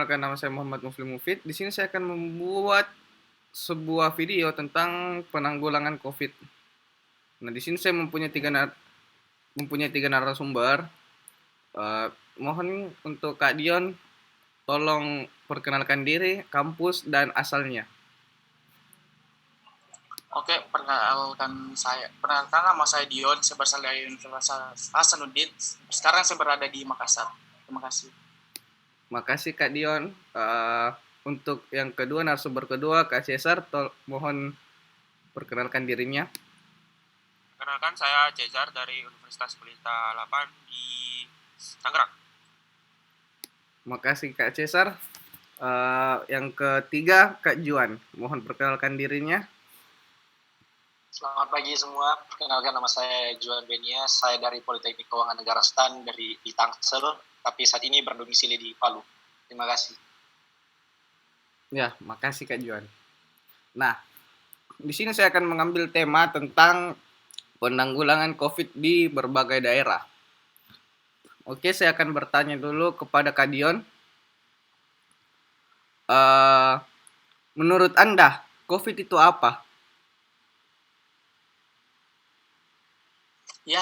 perkenalkan nama saya Muhammad Mufli Mufid. Di sini saya akan membuat sebuah video tentang penanggulangan COVID. Nah, di sini saya mempunyai tiga narasumber. Mohon untuk Kak Dion, tolong perkenalkan diri, kampus, dan asalnya. Oke, perkenalkan nama saya Dion, saya berasal dari Universitas Hasanuddin. Sekarang saya berada di Makassar. Terima kasih. Makasih Kak Dion. Untuk yang kedua, narasumber kedua, Kak Cesar, mohon perkenalkan dirinya. Perkenalkan, saya Cesar dari Universitas Pelita 8 di Tangerang. Makasih Kak Cesar. Yang ketiga, Kak Juan, mohon perkenalkan dirinya. Selamat pagi semua, perkenalkan nama saya Juan Benia, saya dari Politeknik Keuangan Negara STAN di Tangsel, tapi saat ini berdomisili di Palu. Terima kasih. Ya, makasih Kak Juan. Nah, di sini saya akan mengambil tema tentang penanggulangan COVID di berbagai daerah. Oke, saya akan bertanya dulu kepada Kak Dion. Menurut Anda, COVID itu apa? Ya,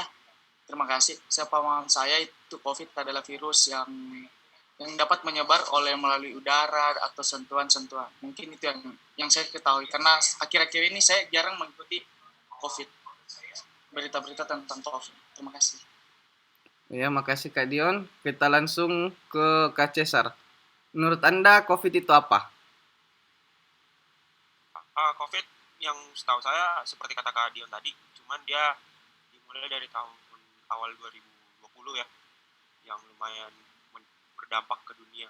terima kasih. Sepemahaman saya itu COVID adalah virus yang dapat menyebar melalui udara atau sentuhan-sentuhan. Mungkin itu yang saya ketahui karena akhir-akhir ini saya jarang mengikuti COVID, berita-berita tentang COVID. Terima kasih. Ya, makasih Kak Dion. Kita langsung ke Kak Cesar. Menurut Anda COVID itu apa? COVID yang setahu saya seperti kata Kak Dion tadi, cuman dia dimulai dari tahun awal 2020 ya, yang lumayan berdampak ke dunia,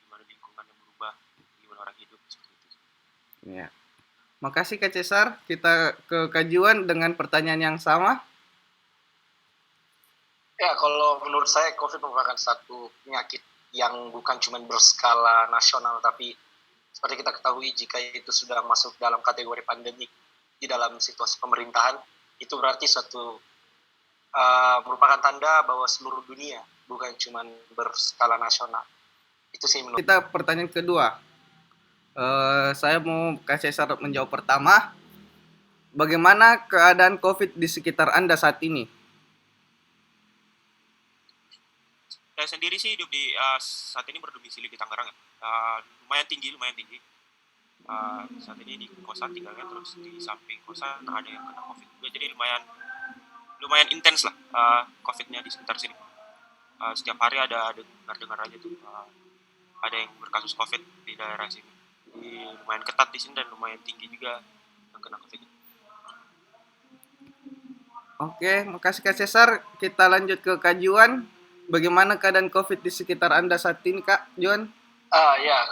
gimana lingkungannya berubah, gimana orang hidup seperti itu. Ya. Makasih Kak Cesar. Kita ke Kak Juan dengan pertanyaan yang sama. Ya, kalau menurut saya COVID merupakan satu penyakit yang bukan cuma berskala nasional, tapi seperti kita ketahui jika itu sudah masuk dalam kategori pandemik di dalam situasi pemerintahan, itu berarti merupakan tanda bahwa seluruh dunia, bukan cuma berskala nasional. Itu sih menurut. Kita pertanyaan kedua. Saya mau Kak Cesar menjawab pertama. Bagaimana keadaan COVID di sekitar Anda saat ini? Saya sendiri sih hidup saat ini berdomisili di Tangerang ya. Lumayan tinggi. Saat ini di kosan tinggalnya, terus di samping kosan ada yang kena COVID juga, jadi lumayan intens lah COVID-nya di sekitar sini. Setiap hari ada dengar aja tuh ada yang berkasus COVID di daerah sini. Jadi lumayan ketat di sini dan lumayan tinggi juga yang kena COVID. Oke, makasih Kak Cesar. Kita lanjut ke Kak Juan. Bagaimana keadaan COVID di sekitar Anda saat ini, Kak Juan? Ya,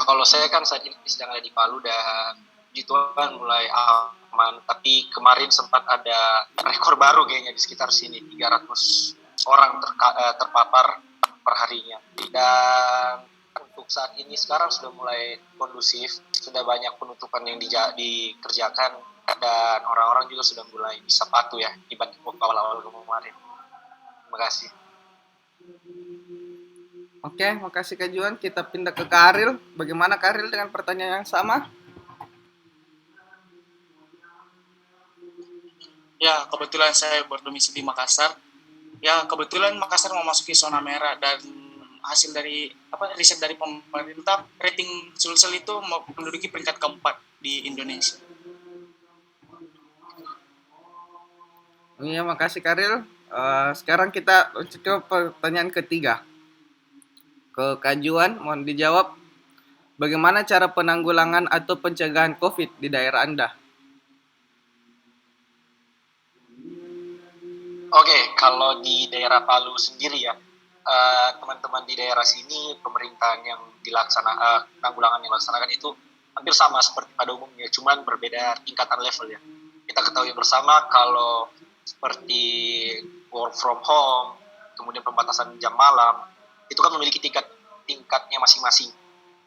kalau saya kan saat ini sedang ada di Palu dan puji Tuhan mulai aman. Tapi kemarin sempat ada rekor baru kayaknya di sekitar sini, 300 orang terpapar per harinya. Dan untuk saat ini sekarang sudah mulai kondusif, sudah banyak penutupan yang dikerjakan dan orang-orang juga sudah mulai bisa patuh ya dibanding awal-awal kemarin. Terima kasih. Oke, makasih Kak Juan. Kita pindah ke Kak Aril. Bagaimana Kak Aril dengan pertanyaan yang sama? Ya, kebetulan saya berdomisili di Makassar. Ya, kebetulan Makassar memasuki zona merah dan hasil dari riset dari pemerintah, rating Sulsel itu menduduki peringkat keempat di Indonesia. Iya, makasih Kak Aril. Sekarang kita lanjut ke pertanyaan ketiga. Ke Kak Juan, mohon dijawab. Bagaimana cara penanggulangan atau pencegahan COVID di daerah Anda? Oke, kalau di daerah Palu sendiri ya, teman-teman di daerah sini pemerintahan yang penanggulangan yang dilaksanakan itu hampir sama seperti pada umumnya, cuman berbeda tingkatan level ya. Kita ketahui bersama kalau seperti work from home, kemudian pembatasan jam malam, itu kan memiliki tingkatnya masing-masing.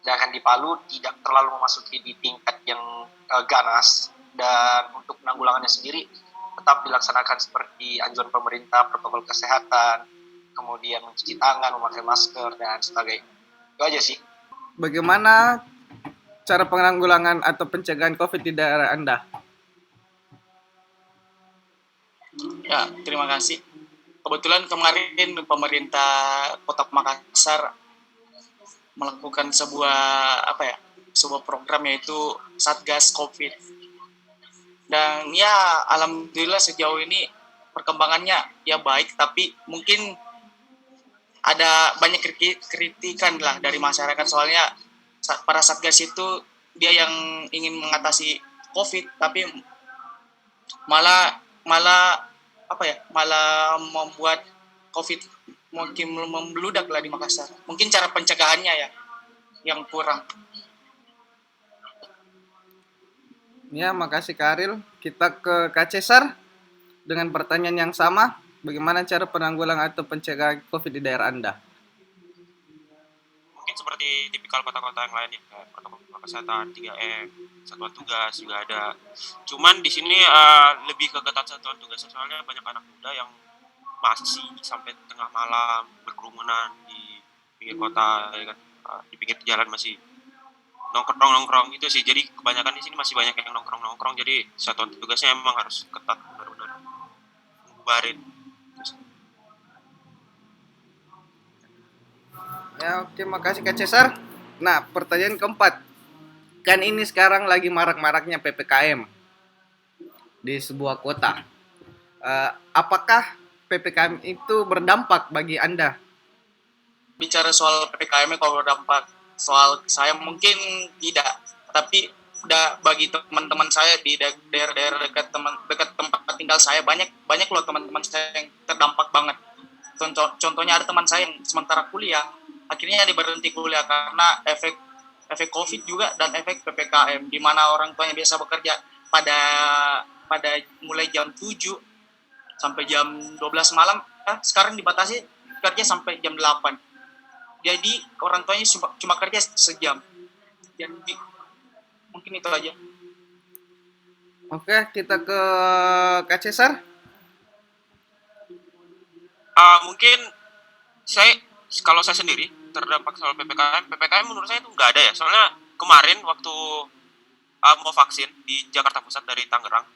Sedangkan di Palu tidak terlalu memasuki di tingkat yang ganas, dan untuk penanggulangannya sendiri tetap dilaksanakan seperti anjuran pemerintah, protokol kesehatan, kemudian mencuci tangan, memakai masker, dan sebagainya. Itu aja sih. Bagaimana cara penanggulangan atau pencegahan COVID di daerah Anda? Ya, terima kasih. Kebetulan kemarin pemerintah Kota Makassar melakukan sebuah program, yaitu Satgas COVID. Dan ya alhamdulillah sejauh ini perkembangannya ya baik, tapi mungkin ada banyak kritikan lah dari masyarakat, soalnya para Satgas itu dia yang ingin mengatasi COVID, tapi malah malah malah membuat COVID mungkin membludak lah di Makassar. Mungkin cara pencegahannya ya yang kurang. Ya, makasih Kak Aril. Kita ke Kak Cesar dengan pertanyaan yang sama. Bagaimana cara penanggulangan atau pencegahan COVID di daerah Anda? Mungkin seperti tipikal kota-kota yang lain ya, kayak protokol kesehatan, 3M, satuan tugas juga ada. Cuman di sini lebih ke ketat satuan tugas, soalnya banyak anak muda yang masih sampai tengah malam berkerumunan di pinggir kota, ya kan. Di pinggir jalan masih nongkrong itu sih. Jadi kebanyakan di sini masih banyak yang nongkrong, jadi satuan tugasnya emang harus ketat, benar-benar bubarin. Ya, oke, makasih Kak Cesar. Nah, pertanyaan keempat. Kan ini sekarang lagi marak-maraknya PPKM di sebuah kota. Apakah PPKM itu berdampak bagi Anda? Bicara soal PPKM kalau berdampak, soal saya mungkin tidak, tapi bagi teman-teman saya di daerah-daerah dekat tempat tinggal saya, banyak loh teman-teman saya yang terdampak banget. Contohnya ada teman saya yang sementara kuliah akhirnya diberhenti kuliah karena efek COVID juga dan efek PPKM, di mana orang tuanya biasa bekerja pada mulai jam 7 sampai jam 12 malam, sekarang dibatasi kerja sampai jam 8. Jadi orang tuanya cuma kerja sejam. Jadi mungkin itu aja. Oke, kita ke Kak Cesar. Mungkin kalau saya sendiri terdampak soal PPKM menurut saya itu nggak ada ya. Soalnya kemarin waktu mau vaksin di Jakarta Pusat dari Tangerang,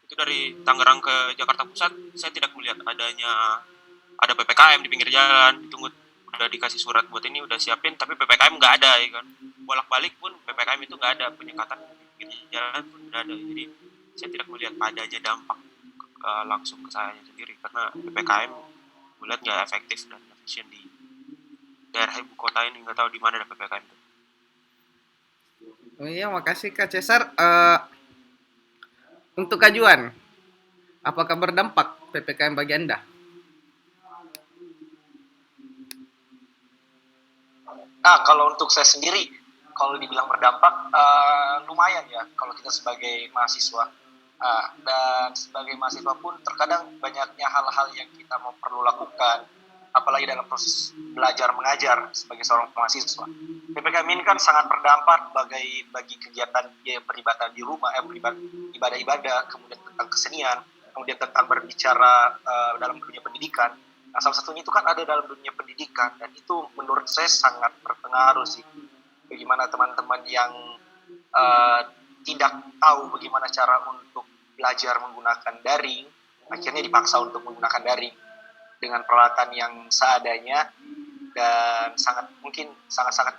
itu dari Tangerang ke Jakarta Pusat, saya tidak melihat ada PPKM di pinggir jalan. Ditunggu, udah dikasih surat buat ini, udah siapin, tapi PPKM nggak ada, ya kan. Bolak-balik pun PPKM itu nggak ada, penyekatan di pinggir jalan pun nggak ada. Jadi saya tidak melihat adanya dampak langsung ke saya sendiri, karena PPKM melihat nggak efektif dan efisien di daerah ibu kota ini. Nggak tahu di mana ada PPKM itu. Oh iya, makasih Kak Cesar. Untuk Kak Juan, apakah berdampak PPKM bagi Anda? Kalau untuk saya sendiri, kalau dibilang berdampak, lumayan ya kalau kita sebagai mahasiswa. Dan sebagai mahasiswa pun terkadang banyaknya hal-hal yang kita mau perlu lakukan, apalagi dalam proses belajar mengajar sebagai seorang mahasiswa. PPKM ini kan sangat berdampak bagi kegiatan peribadatan di rumah, ibadah-ibadah, kemudian tentang kesenian, kemudian tentang berbicara dalam dunia pendidikan. Nah, salah satunya itu kan ada dalam dunia pendidikan, dan itu menurut saya sangat berpengaruh sih. Bagaimana teman-teman yang tidak tahu bagaimana cara untuk belajar menggunakan daring, akhirnya dipaksa untuk menggunakan daring dengan peralatan yang seadanya dan sangat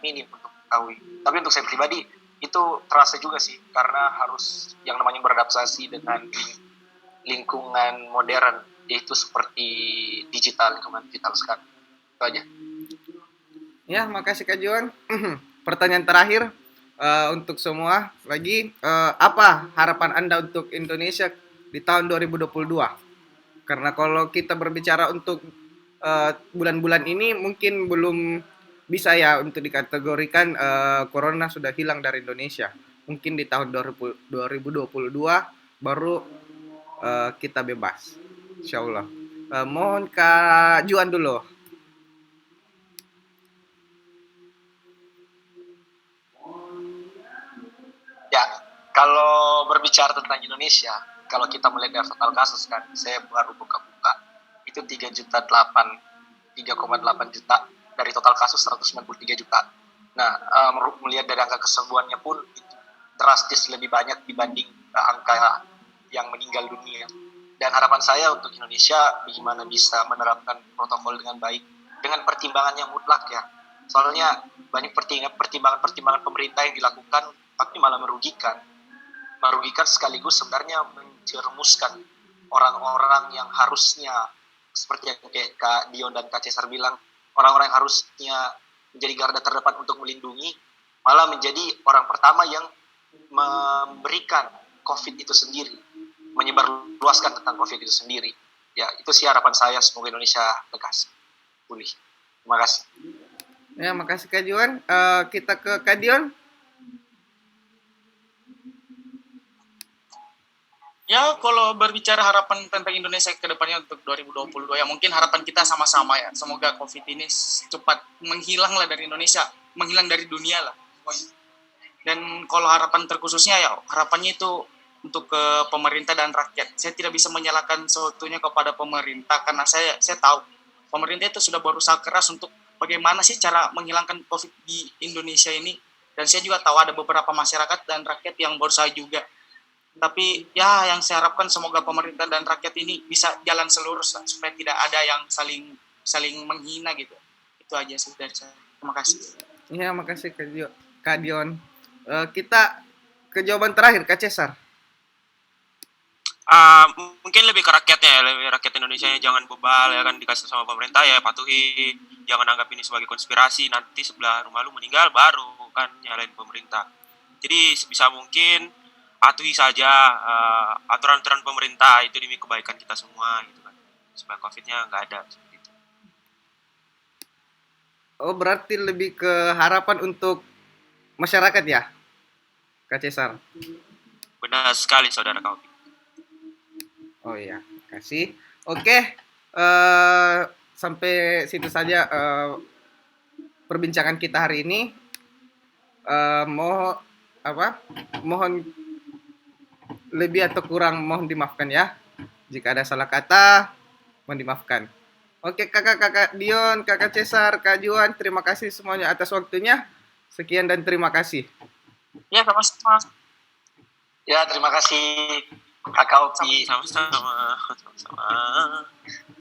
minim untuk mengetahui. Tapi untuk saya pribadi itu terasa juga sih, karena harus yang namanya beradaptasi dengan lingkungan modern, yaitu seperti lingkungan digital sekarang. Itu aja. Ya, makasih Kak Juan. Pertanyaan terakhir untuk semua lagi, apa harapan Anda untuk Indonesia di tahun 2022? Karena kalau kita berbicara untuk bulan-bulan ini mungkin belum bisa ya untuk dikategorikan corona sudah hilang dari Indonesia. Mungkin di tahun 2022 baru kita bebas, insya Allah. Mohon Kak Juan dulu. Ya, kalau berbicara tentang Indonesia, kalau kita melihat dari total kasus kan, saya baru buka-buka, itu 3,8 juta dari total kasus 193 juta. Nah, melihat dari angka kesembuhannya pun itu drastis lebih banyak dibanding angka yang meninggal dunia. Dan harapan saya untuk Indonesia bagaimana bisa menerapkan protokol dengan baik, dengan pertimbangan yang mutlak ya. Soalnya banyak pertimbangan pemerintah yang dilakukan tapi malah merugikan sekaligus sebenarnya menjerumuskan orang-orang yang harusnya seperti yang kayak Kak Dion dan Kak Cesar bilang, orang-orang yang harusnya menjadi garda terdepan untuk melindungi malah menjadi orang pertama yang memberikan COVID itu sendiri, menyebarluaskan tentang COVID itu sendiri. Ya, itu sih harapan saya, semoga Indonesia lekas pulih. Terima kasih. Ya, makasih Kak Juan. Kita ke Kak Dion. Ya, kalau berbicara harapan tentang Indonesia ke depannya untuk 2022, ya mungkin harapan kita sama-sama ya. Semoga COVID ini cepat menghilang lah dari Indonesia, menghilang dari dunia lah. Dan kalau harapan terkhususnya ya, harapannya itu untuk ke pemerintah dan rakyat. Saya tidak bisa menyalahkan seutuhnya kepada pemerintah, karena saya tahu pemerintah itu sudah berusaha keras untuk bagaimana sih cara menghilangkan COVID di Indonesia ini. Dan saya juga tahu ada beberapa masyarakat dan rakyat yang berusaha juga. Tapi ya yang saya harapkan semoga pemerintah dan rakyat ini bisa jalan selurus lah, supaya tidak ada yang saling menghina gitu. Itu aja sih dari saya. Terima kasih. Iya, makasih Kak Dion. Kita ke jawaban terakhir Kak Cesar. Mungkin lebih ke rakyatnya ya, lebih rakyat Indonesia nya jangan bebal ya kan, dikasih sama pemerintah ya patuhi, jangan anggap ini sebagai konspirasi, nanti sebelah rumah lu meninggal baru kan nyalain pemerintah. Jadi sebisa mungkin patuhi saja aturan-aturan pemerintah, itu demi kebaikan kita semua gitu kan, supaya COVID-nya nggak ada seperti itu. Oh, berarti lebih ke harapan untuk masyarakat ya, Kak Cesar? Benar sekali saudara kau. Oh iya, kasih. Oke, sampai situ saja perbincangan kita hari ini. Mohon lebih atau kurang mohon dimaafkan ya. Jika ada salah kata, mohon dimaafkan. Oke, kakak Dion, kakak Cesar, Kak Juan, terima kasih semuanya atas waktunya. Sekian dan terima kasih. Ya, sama-sama. Ya, terima kasih Kakak Opi. Sama-sama.